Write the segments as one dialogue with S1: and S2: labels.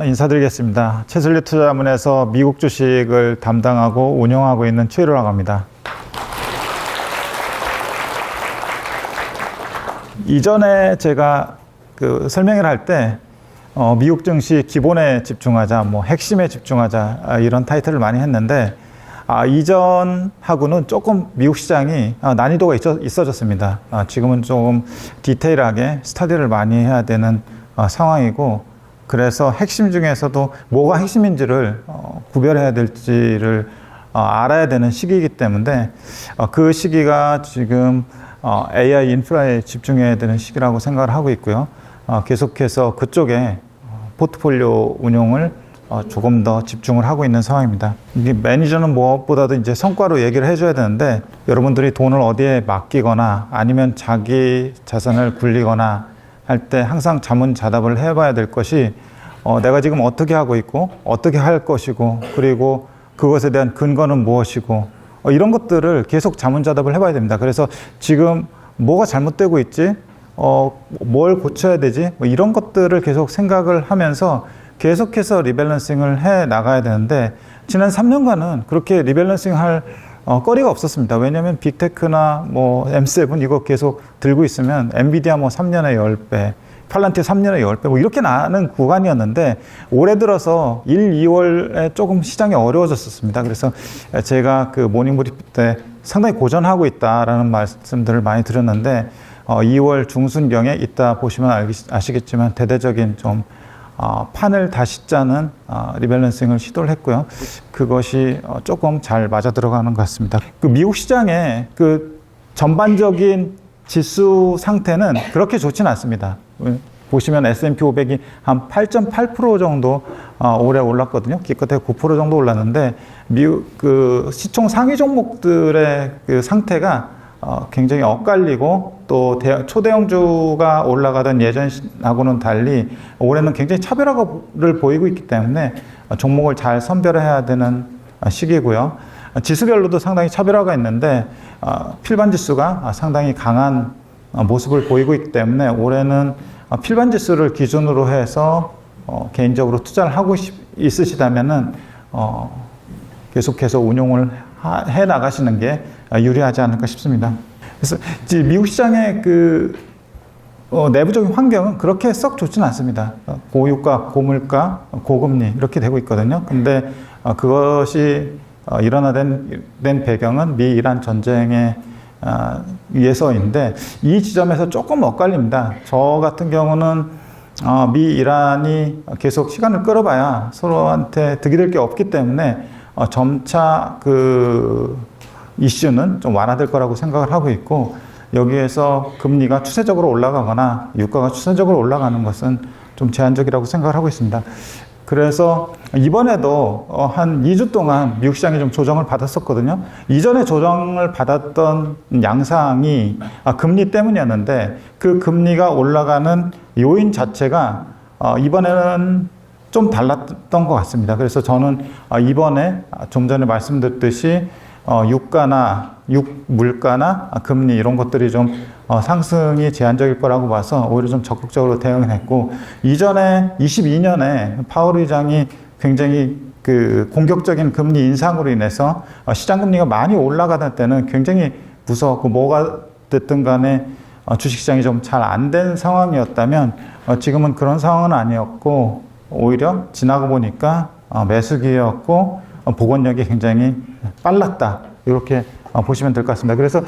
S1: 인사드리겠습니다. 채슬리 투자자문에서 미국 주식을 담당하고 운영하고 있는 최일호라고 합니다. 이전에 제가 설명을 할 때 미국 증시 기본에 집중하자, 핵심에 집중하자 이런 타이틀을 많이 했는데 이전하고는 조금 미국 시장이 난이도가 있어졌습니다. 지금은 조금 디테일하게 스터디를 많이 해야 되는 상황이고, 그래서 핵심 중에서도 뭐가 핵심인지를 구별해야 될지를 알아야 되는 시기이기 때문에 그 시기가 지금 AI 인프라에 집중해야 되는 시기라고 생각을 하고 있고요. 계속해서 그쪽에 포트폴리오 운용을 조금 더 집중을 하고 있는 상황입니다. 이게 매니저는 무엇보다도 이제 성과로 얘기를 해줘야 되는데, 여러분들이 돈을 어디에 맡기거나 아니면 자기 자산을 굴리거나 할 때 항상 자문자답을 해봐야 될 것이 내가 지금 어떻게 하고 있고 어떻게 할 것이고, 그리고 그것에 대한 근거는 무엇이고, 이런 것들을 계속 자문자답을 해봐야 됩니다. 그래서 지금 뭐가 잘못되고 있지, 뭘 고쳐야 되지, 이런 것들을 계속 생각을 하면서 계속해서 리밸런싱을 해 나가야 되는데, 지난 3년간은 그렇게 리밸런싱 할 거리가 없었습니다. 왜냐하면 빅테크나 M7 이거 계속 들고 있으면 엔비디아 3년에 10배, 팔란티어 3년에 10배 이렇게 나는 구간이었는데, 올해 들어서 1, 2월에 조금 시장이 어려워졌었습니다. 그래서 제가 모닝브리핑 때 상당히 고전하고 있다라는 말씀들을 많이 드렸는데, 2월 중순경에 이따 보시면 아시겠지만 대대적인 좀 판을 다시 짜는 리밸런싱을 시도를 했고요. 그것이 조금 잘 맞아 들어가는 것 같습니다. 미국 시장의 전반적인 지수 상태는 그렇게 좋지는 않습니다. 보시면 S&P 500이 한 8.8% 정도 올해 올랐거든요. 기껏해 9% 정도 올랐는데, 미국 시총 상위 종목들의 상태가 굉장히 엇갈리고, 또 초대형주가 올라가던 예전하고는 달리 올해는 굉장히 차별화를 보이고 있기 때문에 종목을 잘 선별해야 되는 시기고요. 지수별로도 상당히 차별화가 있는데 필반 지수가 상당히 강한 모습을 보이고 있기 때문에 올해는 필반 지수를 기준으로 해서 개인적으로 투자를 하고 있으시다면은 계속해서 운용을 해 나가시는 게 유리하지 않을까 싶습니다. 그래서 미국 시장의 내부적인 환경은 그렇게 썩 좋지는 않습니다. 고유가, 고물가, 고금리 이렇게 되고 있거든요. 근데 그것이 일어나된 배경은 미 이란 전쟁에 위해서인데, 이 지점에서 조금 엇갈립니다. 저 같은 경우는 미 이란이 계속 시간을 끌어봐야 서로한테 득이 될 게 없기 때문에 점차 이슈는 좀 완화될 거라고 생각을 하고 있고, 여기에서 금리가 추세적으로 올라가거나 유가가 추세적으로 올라가는 것은 좀 제한적이라고 생각을 하고 있습니다. 그래서 이번에도 한 2주 동안 미국 시장이 좀 조정을 받았었거든요. 이전에 조정을 받았던 양상이 금리 때문이었는데, 그 금리가 올라가는 요인 자체가 이번에는 좀 달랐던 것 같습니다. 그래서 저는 이번에 좀 전에 말씀드렸듯이 물가나 금리 이런 것들이 좀 상승이 제한적일 거라고 봐서 오히려 좀 적극적으로 대응을 했고, 이전에 22년에 파월 의장이 굉장히 공격적인 금리 인상으로 인해서 시장 금리가 많이 올라가던 때는 굉장히 무서웠고, 뭐가 됐든 간에 주식시장이 좀 잘 안 된 상황이었다면 지금은 그런 상황은 아니었고, 오히려 지나고 보니까 매수 기회였고 복원력이 굉장히 빨랐다, 이렇게 보시면 될 것 같습니다. 그래서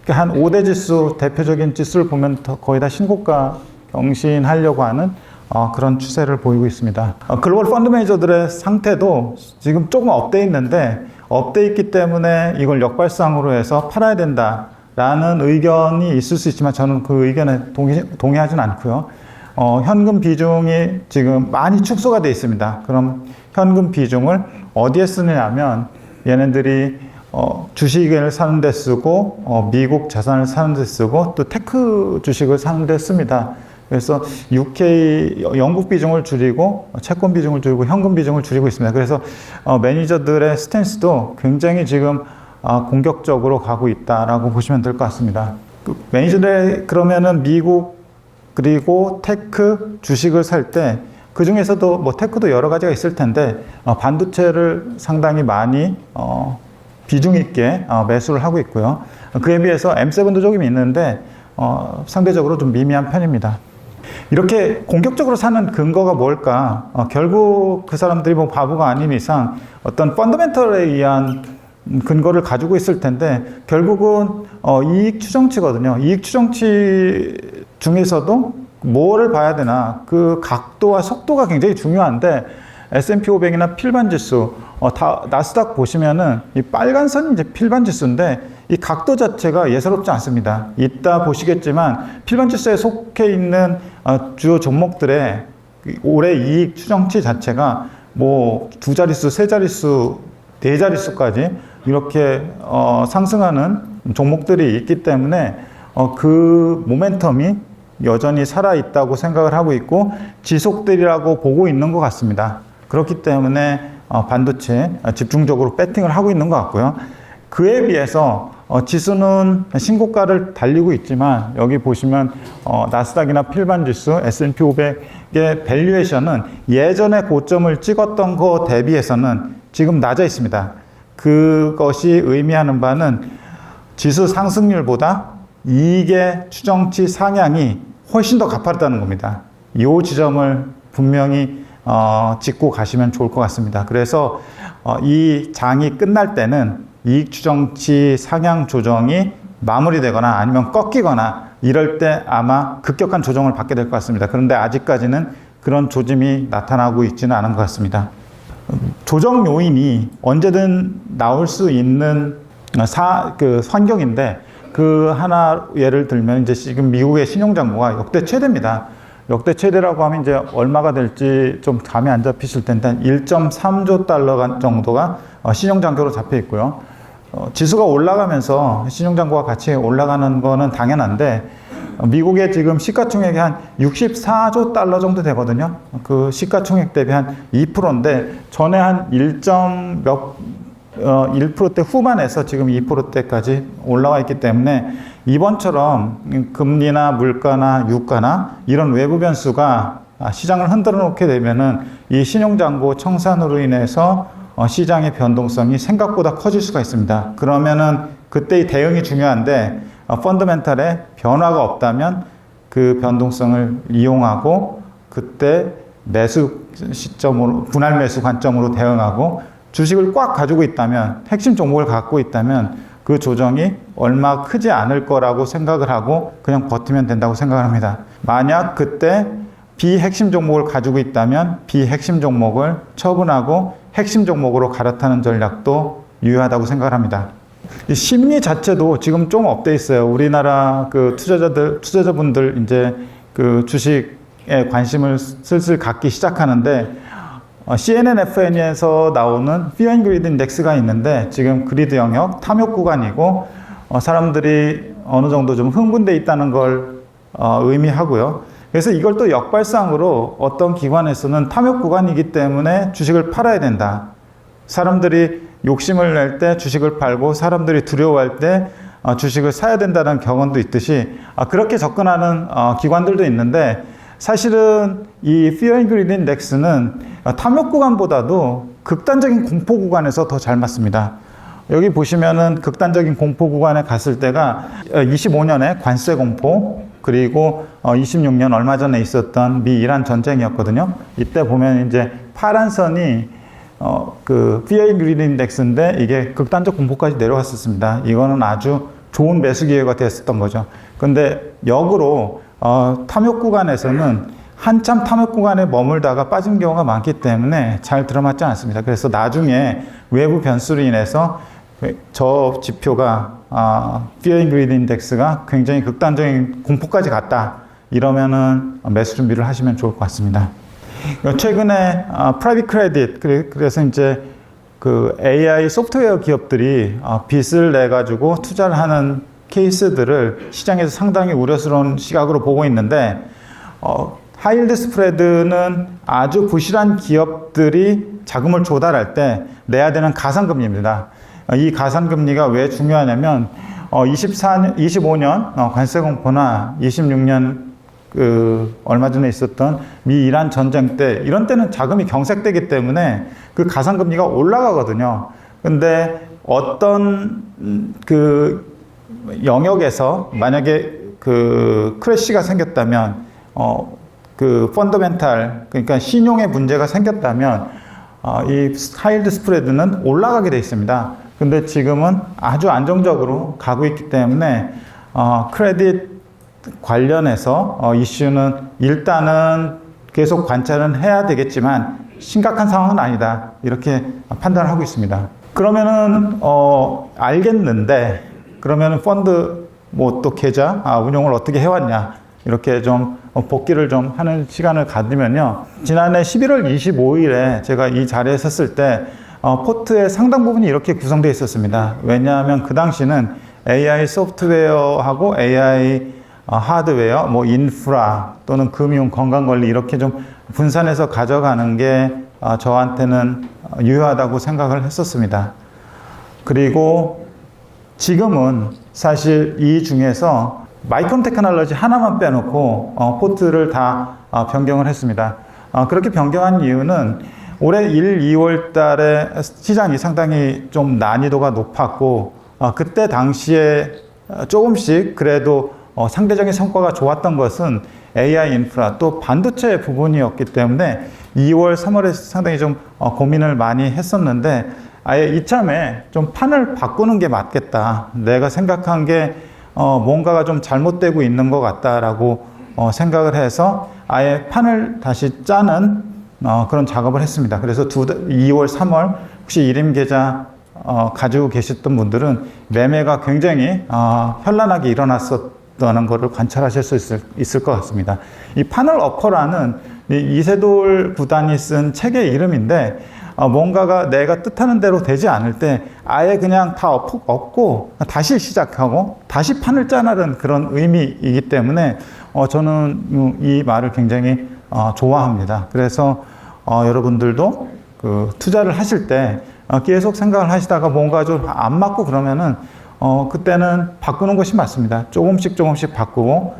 S1: 한 5대 지수, 대표적인 지수를 보면 거의 다 신고가 경신하려고 하는 그런 추세를 보이고 있습니다. 글로벌 펀드 매니저들의 상태도 지금 조금 업돼 있는데, 업돼 있기 때문에 이걸 역발상으로 해서 팔아야 된다라는 의견이 있을 수 있지만, 저는 그 의견에 동의하진 않고요. 현금 비중이 지금 많이 축소가 되어 있습니다. 그럼 현금 비중을 어디에 쓰느냐면, 얘네들이 주식을 사는 데 쓰고, 미국 자산을 사는 데 쓰고, 또 테크 주식을 사는 데 씁니다. 그래서 영국 비중을 줄이고, 채권 비중을 줄이고, 현금 비중을 줄이고 있습니다. 그래서 매니저들의 스탠스도 굉장히 지금 공격적으로 가고 있다라고 보시면 될 것 같습니다. 매니저들 그러면은 미국 그리고 테크 주식을 살 때 그 중에서도 뭐 테크도 여러 가지가 있을 텐데 반도체를 상당히 많이 비중 있게 매수를 하고 있고요. 그에 비해서 M7도 조금 있는데 상대적으로 좀 미미한 편입니다. 이렇게 공격적으로 사는 근거가 뭘까? 결국 그 사람들이 뭐 바보가 아닌 이상 어떤 펀더멘털에 의한 근거를 가지고 있을 텐데 결국은 이익 추정치거든요. 이익 추정치 중에서도 뭐를 봐야 되나? 그 각도와 속도가 굉장히 중요한데 S&P 500이나 필반 지수, 나스닥 보시면은 이 빨간 선이 이제 필반 지수인데 이 각도 자체가 예사롭지 않습니다. 이따 보시겠지만 필반 지수에 속해 있는 주요 종목들의 올해 이익 추정치 자체가 뭐 두 자릿수, 세 자릿수, 네 자릿수까지 이렇게 상승하는 종목들이 있기 때문에 그 모멘텀이 여전히 살아있다고 생각을 하고 있고 지속되리라고 보고 있는 것 같습니다. 그렇기 때문에 반도체 집중적으로 배팅을 하고 있는 것 같고요. 그에 비해서 지수는 신고가를 달리고 있지만 여기 보시면 나스닥이나 필반지수, S&P 500의 밸류에이션은 예전에 고점을 찍었던 거 대비해서는 지금 낮아 있습니다. 그것이 의미하는 바는 지수 상승률보다 이익의 추정치 상향이 훨씬 더 가파르다는 겁니다. 이 지점을 분명히 짚고 가시면 좋을 것 같습니다. 그래서 이 장이 끝날 때는 이익 추정치 상향 조정이 마무리되거나 아니면 꺾이거나 이럴 때 아마 급격한 조정을 받게 될 것 같습니다. 그런데 아직까지는 그런 조짐이 나타나고 있지는 않은 것 같습니다. 조정 요인이 언제든 나올 수 있는 환경인데 그 하나 예를 들면 이제 지금 미국의 신용잔고가 역대 최대입니다. 역대 최대라고 하면 이제 얼마가 될지 좀 감이 안 잡히실 텐데 1.3조 달러 정도가 신용잔고로 잡혀 있고요. 지수가 올라가면서 신용잔고가 같이 올라가는 거는 당연한데 미국의 지금 시가총액이 한 64조 달러 정도 되거든요. 그 시가총액 대비 한 2%인데 전에 한 1%대 후반에서 지금 2%대까지 올라와 있기 때문에 이번처럼 금리나 물가나 유가나 이런 외부 변수가 시장을 흔들어 놓게 되면은 이 신용잔고 청산으로 인해서 시장의 변동성이 생각보다 커질 수가 있습니다. 그러면은 그때의 대응이 중요한데 펀더멘탈에 변화가 없다면 그 변동성을 이용하고 그때 매수 시점으로 분할 매수 관점으로 대응하고 주식을 꽉 가지고 있다면 핵심 종목을 갖고 있다면 그 조정이 얼마 크지 않을 거라고 생각을 하고 그냥 버티면 된다고 생각을 합니다. 만약 그때 비핵심 종목을 가지고 있다면 비핵심 종목을 처분하고 핵심 종목으로 갈아타는 전략도 유효하다고 생각을 합니다. 이 심리 자체도 지금 좀 업돼 있어요. 우리나라 그 투자자분들 이제 그 주식에 관심을 슬슬 갖기 시작하는데 CNN FN에서 나오는 Fear and Greed 인덱스가 있는데 지금 그리드 영역 탐욕 구간이고 사람들이 어느 정도 좀 흥분돼 있다는 걸 의미하고요. 그래서 이걸 또 역발상으로 어떤 기관에서는 탐욕 구간이기 때문에 주식을 팔아야 된다. 사람들이 욕심을 낼 때 주식을 팔고 사람들이 두려워할 때 주식을 사야 된다는 격언도 있듯이 그렇게 접근하는 기관들도 있는데 사실은 이 Fear and Greed 인덱스는 탐욕 구간보다도 극단적인 공포 구간에서 더 잘 맞습니다. 여기 보시면은 극단적인 공포 구간에 갔을 때가 25년에 관세 공포 그리고 26년 얼마 전에 있었던 미 이란 전쟁이었거든요. 이때 보면 이제 파란 선이 그 Fear and Greed 인덱스인데 이게 극단적 공포까지 내려왔었습니다. 이거는 아주 좋은 매수 기회가 됐었던 거죠. 근데 역으로 탐욕 구간에서는 한참 탐욕 구간에 머물다가 빠진 경우가 많기 때문에 잘 들어맞지 않습니다. 그래서 나중에 외부 변수로 인해서 저 지표가 Fear and Greed 인덱스가 굉장히 극단적인 공포까지 갔다. 이러면은 매수 준비를 하시면 좋을 것 같습니다. 최근에 프라이빗 크레딧 그래서 이제 그 AI 소프트웨어 기업들이 빚을 내 가지고 투자를 하는 케이스들을 시장에서 상당히 우려스러운 시각으로 보고 있는데 하이힐드 스프레드는 아주 부실한 기업들이 자금을 조달할 때 내야 되는 가산금리입니다. 이 가산금리가 왜 중요하냐면 25년 관세 공포나 26년 얼마 전에 있었던 미 이란 전쟁 때, 이런 때는 자금이 경색되기 때문에 그 가상금리가 올라가거든요. 근데 어떤 영역에서 만약에 크래시가 생겼다면, 펀더멘탈, 그러니까 신용의 문제가 생겼다면, 이 하이힐드 스프레드는 올라가게 돼 있습니다. 근데 지금은 아주 안정적으로 가고 있기 때문에, 크레딧 관련해서 이슈는 일단은 계속 관찰은 해야 되겠지만 심각한 상황은 아니다, 이렇게 판단을 하고 있습니다. 그러면은 알겠는데, 그러면은 펀드 또 계좌 운용을 어떻게 해왔냐, 이렇게 좀 복기를 좀 하는 시간을 가지면요, 지난해 11월 25일에 제가 이 자리에 섰을 때 포트의 상당 부분이 이렇게 구성되어 있었습니다. 왜냐하면 그 당시는 AI 소프트웨어하고 AI 하드웨어, 인프라 또는 금융, 건강관리 이렇게 좀 분산해서 가져가는 게 저한테는 유효하다고 생각을 했었습니다. 그리고 지금은 사실 이 중에서 마이크론 테크놀로지 하나만 빼놓고 포트를 다 변경을 했습니다. 그렇게 변경한 이유는 올해 1, 2월 달에 시장이 상당히 좀 난이도가 높았고, 그때 당시에 조금씩 그래도 상대적인 성과가 좋았던 것은 AI 인프라 또 반도체 부분이었기 때문에 2월, 3월에 상당히 좀 고민을 많이 했었는데, 아예 이참에 좀 판을 바꾸는 게 맞겠다. 내가 생각한 게 뭔가가 좀 잘못되고 있는 것 같다라고 생각을 해서 아예 판을 다시 짜는 그런 작업을 했습니다. 그래서 2월, 3월 혹시 일임 계좌 가지고 계셨던 분들은 매매가 굉장히 현란하게 일어났었다는 것을 관찰하실 수 있을 것 같습니다. 이 파널 어커라는 이세돌 구단이 쓴 책의 이름인데, 뭔가가 내가 뜻하는 대로 되지 않을 때 아예 그냥 다 엎고 다시 시작하고 다시 판을 짜나는 그런 의미이기 때문에 저는 이 말을 굉장히 좋아합니다. 그래서 여러분들도 투자를 하실 때 계속 생각을 하시다가 뭔가 좀 안 맞고 그러면은 그때는 바꾸는 것이 맞습니다. 조금씩 바꾸고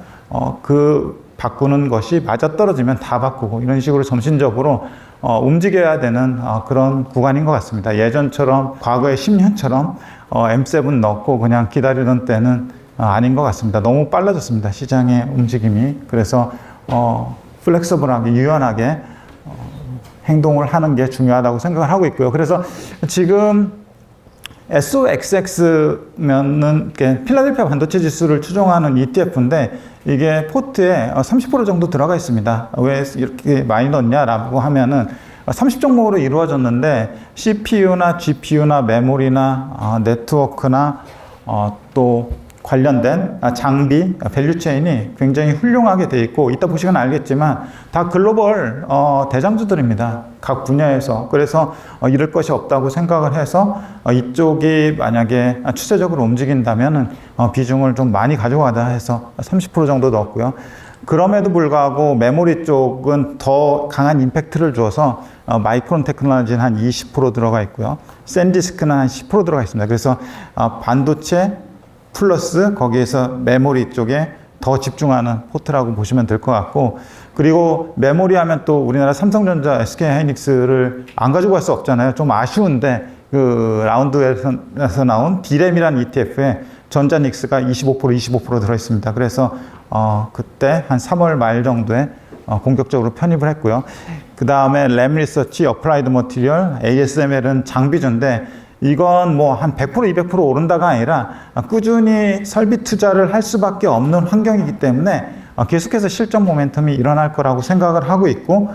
S1: 바꾸는 것이 맞아떨어지면 다 바꾸고, 이런 식으로 점진적으로 움직여야 되는 그런 구간인 것 같습니다. 예전처럼 과거의 10년처럼 M7 넣고 그냥 기다리던 때는 아닌 것 같습니다. 너무 빨라졌습니다, 시장의 움직임이. 그래서 플렉서블하게, 유연하게 행동을 하는 게 중요하다고 생각을 하고 있고요. 그래서 지금 SOXX면은 필라델피아 반도체 지수를 추종하는 ETF인데, 이게 포트에 30% 정도 들어가 있습니다. 왜 이렇게 많이 넣냐라고 하면은 30종목으로 이루어졌는데, CPU나 GPU나 메모리나 네트워크나 또 관련된 장비, 밸류체인이 굉장히 훌륭하게 되어 있고, 이따 보시면 알겠지만 다 글로벌 대장주들입니다, 각 분야에서. 그래서 잃을 것이 없다고 생각을 해서 이쪽이 만약에 추세적으로 움직인다면 비중을 좀 많이 가져가자 해서 30% 정도 넣었고요. 그럼에도 불구하고 메모리 쪽은 더 강한 임팩트를 줘서 마이크론 테크놀로지는 한 20% 들어가 있고요. 샌디스크는 한 10% 들어가 있습니다. 그래서 반도체 플러스 거기에서 메모리 쪽에 더 집중하는 포트라고 보시면 될 것 같고, 그리고 메모리 하면 또 우리나라 삼성전자, SK하이닉스를 안 가지고 갈 수 없잖아요. 좀 아쉬운데 그 라운드에서 나온 D램이라는 ETF에 전자닉스가 25% 들어있습니다. 그래서 그때 한 3월 말 정도에 공격적으로 편입을 했고요. 그 다음에 램리서치, 어플라이드 머티리얼, ASML은 장비주인데, 이건 뭐 한 100%, 200% 오른다가 아니라 꾸준히 설비 투자를 할 수밖에 없는 환경이기 때문에 계속해서 실적 모멘텀이 일어날 거라고 생각을 하고 있고,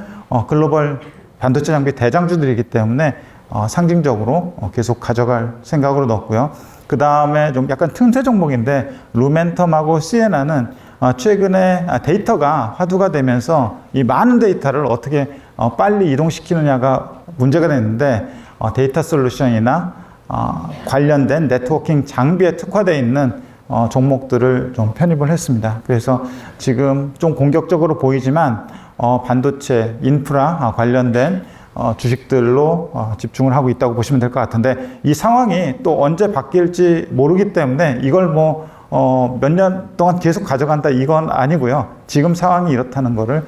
S1: 글로벌 반도체 장비 대장주들이기 때문에 상징적으로 계속 가져갈 생각으로 넣었고요. 그 다음에 좀 약간 틈새 종목인데, 루멘텀하고 시에나는 최근에 데이터가 화두가 되면서 이 많은 데이터를 어떻게 빨리 이동시키느냐가 문제가 됐는데, 데이터 솔루션이나 관련된 네트워킹 장비에 특화되어 있는 종목들을 좀 편입을 했습니다. 그래서 지금 좀 공격적으로 보이지만 반도체, 인프라 관련된 주식들로 집중을 하고 있다고 보시면 될 것 같은데, 이 상황이 또 언제 바뀔지 모르기 때문에 이걸 뭐 몇 년 동안 계속 가져간다 이건 아니고요. 지금 상황이 이렇다는 거를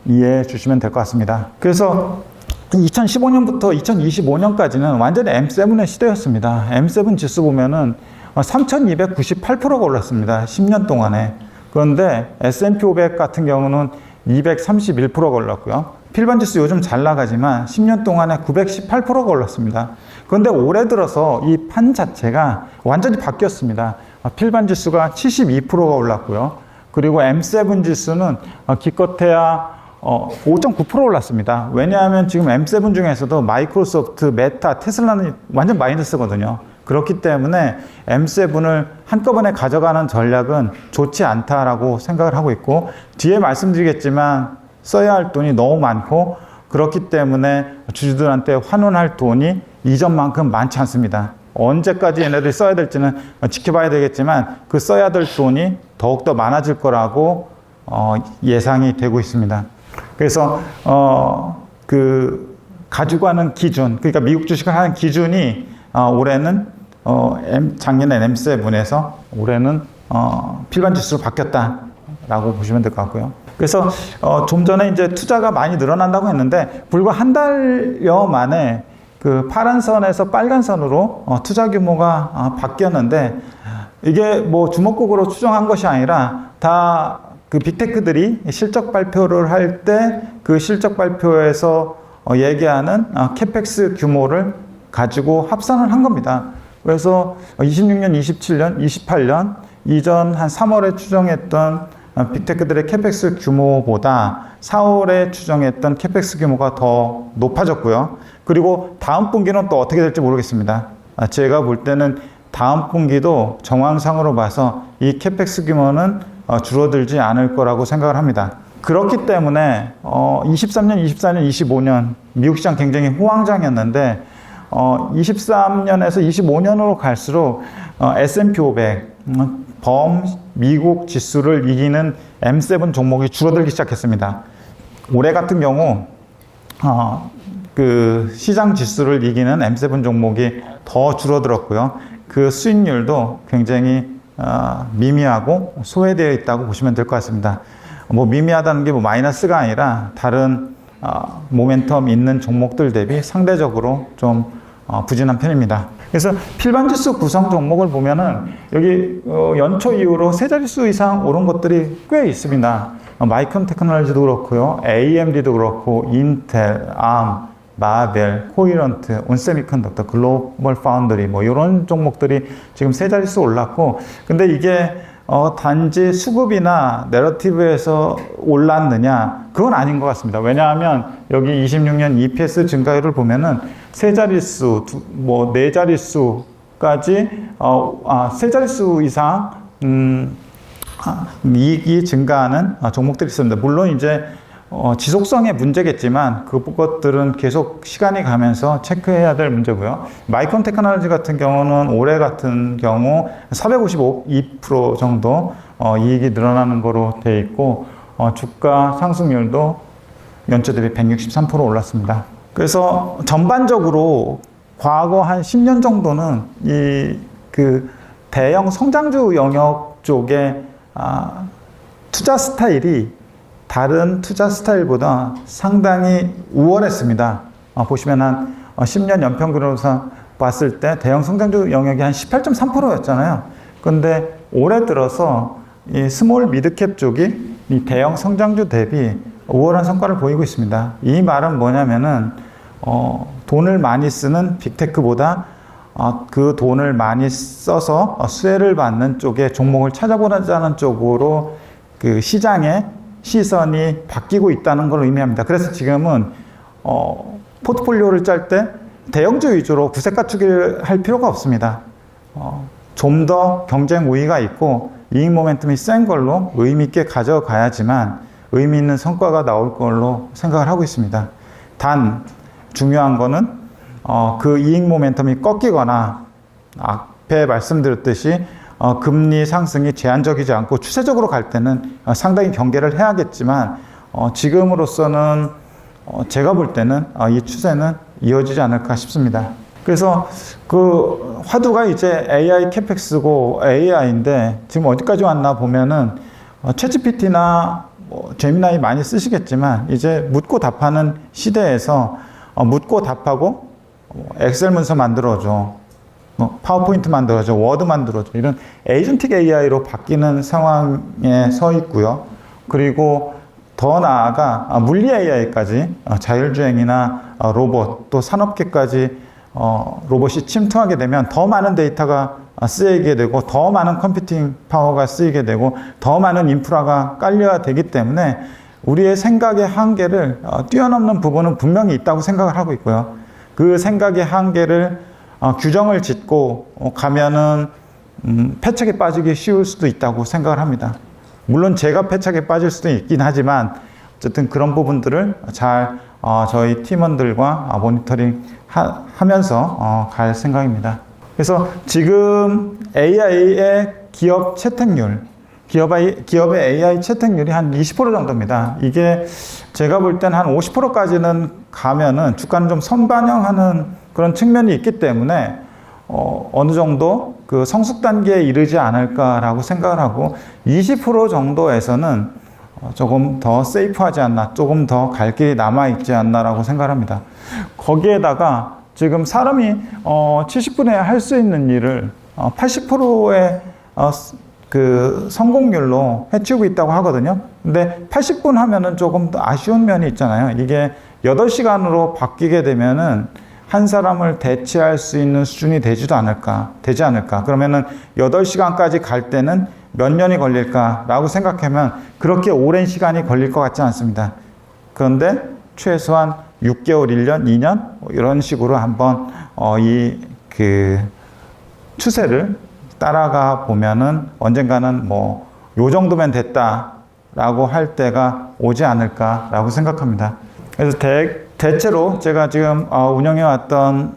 S1: 이해해 주시면 될 것 같습니다. 그래서 2015년부터 2025년까지는 완전히 M7의 시대였습니다. M7 지수 보면은 3,298%가 올랐습니다. 10년 동안에. 그런데 S&P 500 같은 경우는 231%가 올랐고요. 필반 지수 요즘 잘 나가지만 10년 동안에 918%가 올랐습니다. 그런데 올해 들어서 이 판 자체가 완전히 바뀌었습니다. 필반 지수가 72%가 올랐고요. 그리고 M7 지수는 기껏해야 5.9% 올랐습니다. 왜냐하면 지금 M7 중에서도 마이크로소프트, 메타, 테슬라는 완전 마이너스거든요. 그렇기 때문에 M7을 한꺼번에 가져가는 전략은 좋지 않다라고 생각을 하고 있고, 뒤에 말씀드리겠지만 써야 할 돈이 너무 많고, 그렇기 때문에 주주들한테 환원할 돈이 이전만큼 많지 않습니다. 언제까지 얘네들이 써야 될지는 지켜봐야 되겠지만 그 써야 될 돈이 더욱더 많아질 거라고 예상이 되고 있습니다. 그래서 그 가지고 하는 기준, 그러니까 미국 주식을 하는 기준이 올해는 작년에 M7에서 올해는 필반 지수로 바뀌었다라고 보시면 될 것 같고요. 그래서 좀 전에 이제 투자가 많이 늘어난다고 했는데 불과 한 달여 만에 그 파란 선에서 빨간 선으로 투자 규모가 바뀌었는데, 이게 뭐 주먹구구로 추정한 것이 아니라 다 그 빅테크들이 실적 발표를 할 때 그 실적 발표에서 얘기하는 캐펙스 규모를 가지고 합산을 한 겁니다. 그래서 26년, 27년, 28년 이전 한 3월에 추정했던 빅테크들의 캐펙스 규모보다 4월에 추정했던 캐펙스 규모가 더 높아졌고요. 그리고 다음 분기는 또 어떻게 될지 모르겠습니다. 제가 볼 때는 다음 분기도 정황상으로 봐서 이 캐펙스 규모는 줄어들지 않을 거라고 생각을 합니다. 그렇기 때문에 23년, 24년, 25년 미국 시장 굉장히 호황장이었는데 23년에서 25년으로 갈수록 S&P 500 범 미국 지수를 이기는 M7 종목이 줄어들기 시작했습니다. 올해 같은 경우 그 시장 지수를 이기는 M7 종목이 더 줄어들었고요. 그 수익률도 굉장히 미미하고 소외되어 있다고 보시면 될 것 같습니다. 뭐 미미하다는 게 뭐 마이너스가 아니라 다른 모멘텀 있는 종목들 대비 상대적으로 좀 부진한 편입니다. 그래서 필반지수 구성 종목을 보면은 여기 연초 이후로 세 자릿수 이상 오른 것들이 꽤 있습니다. 마이크론 테크놀로지도 그렇고요, AMD도 그렇고, 인텔, 암, 마벨, 코이런트, 온세미컨덕터, 글로벌 파운드리 뭐 이런 종목들이 지금 세 자릿수 올랐고, 근데 이게 단지 수급이나 내러티브에서 올랐느냐, 그건 아닌 것 같습니다. 왜냐하면 여기 26년 EPS 증가율을 보면은 세 자릿수, 뭐 네 자릿수까지 세 자릿수 이상 이익이 증가하는 종목들이 있습니다. 물론 이제 지속성의 문제겠지만 그것들은 계속 시간이 가면서 체크해야 될 문제고요. 마이크론 테크놀로지 같은 경우는 올해 같은 경우 452% 정도 이익이 늘어나는 거로 되어 있고, 주가 상승률도 연초 대비 163% 올랐습니다. 그래서 전반적으로 과거 한 10년 정도는 이 그 대형 성장주 영역 쪽에 투자 스타일이 다른 투자 스타일보다 상당히 우월했습니다. 보시면 한 10년 연평균으로 봤을 때 대형 성장주 영역이 한 18.3%였잖아요. 그런데 올해 들어서 이 스몰 미드캡 쪽이 이 대형 성장주 대비 우월한 성과를 보이고 있습니다. 이 말은 뭐냐면은 돈을 많이 쓰는 빅테크보다 그 돈을 많이 써서 수혜를 받는 쪽의 종목을 찾아보자는 쪽으로 그 시장의 시선이 바뀌고 있다는 걸 의미합니다. 그래서 지금은 포트폴리오를 짤 때 대형주 위주로 구색 갖추기를 할 필요가 없습니다. 좀 더 경쟁 우위가 있고 이익 모멘텀이 센 걸로 의미 있게 가져가야지만 의미 있는 성과가 나올 걸로 생각을 하고 있습니다. 단 중요한 거는 그 이익 모멘텀이 꺾이거나 앞에 말씀드렸듯이 금리 상승이 제한적이지 않고 추세적으로 갈 때는 상당히 경계를 해야겠지만 지금으로서는 제가 볼 때는 이 추세는 이어지지 않을까 싶습니다. 그래서 그 화두가 이제 AI 캐펙스고 AI인데 지금 어디까지 왔나 보면은 챗GPT나 뭐 제미나이 많이 쓰시겠지만 이제 묻고 답하는 시대에서 묻고 답하고 엑셀 문서 만들어줘, 파워포인트 만들어줘, 워드 만들어줘, 이런 에이전틱 AI로 바뀌는 상황에 서 있고요. 그리고 더 나아가 물리 AI까지 자율주행이나 로봇 또 산업계까지 로봇이 침투하게 되면 더 많은 데이터가 쓰이게 되고 더 많은 컴퓨팅 파워가 쓰이게 되고 더 많은 인프라가 깔려야 되기 때문에 우리의 생각의 한계를 뛰어넘는 부분은 분명히 있다고 생각을 하고 있고요. 그 생각의 한계를 규정을 짓고 가면은 패착에 빠지기 쉬울 수도 있다고 생각을 합니다. 물론 제가 패착에 빠질 수도 있긴 하지만 어쨌든 그런 부분들을 잘 저희 팀원들과 모니터링 하면서 갈 생각입니다. 그래서 지금 AI의 기업 채택률, 기업의 AI 채택률이 한 20% 정도입니다. 이게 제가 볼 땐 한 50%까지는 가면은 주가는 좀 선반영하는 그런 측면이 있기 때문에 어느 정도 그 성숙 단계에 이르지 않을까라고 생각을 하고 20% 정도에서는 조금 더 세이프하지 않나, 조금 더 갈 길이 남아있지 않나라고 생각을 합니다. 거기에다가 지금 사람이 70분에 할 수 있는 일을 80%의 그 성공률로 해치우고 있다고 하거든요. 근데 80분 하면은 조금 더 아쉬운 면이 있잖아요. 이게 8시간으로 바뀌게 되면은 한 사람을 대체할 수 있는 수준이 되지 않을까. 그러면은 8시간까지 갈 때는 몇 년이 걸릴까라고 생각하면 그렇게 오랜 시간이 걸릴 것 같지 않습니다. 그런데 최소한 6개월, 1년, 2년 이런 식으로 한번 그 추세를 따라가 보면은 언젠가는 뭐 요 정도면 됐다라고 할 때가 오지 않을까라고 생각합니다. 그래서 대체로 제가 지금 운영해왔던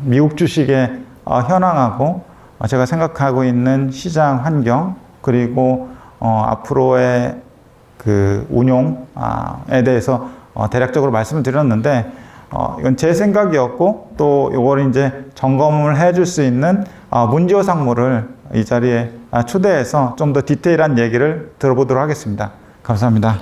S1: 미국 주식의 현황하고 제가 생각하고 있는 시장 환경 그리고 앞으로의 그 운용에 대해서 대략적으로 말씀을 드렸는데 이건 제 생각이었고 또 이걸 이제 점검을 해줄 수 있는 문지호 상무를 이 자리에 초대해서 좀 더 디테일한 얘기를 들어보도록 하겠습니다. 감사합니다.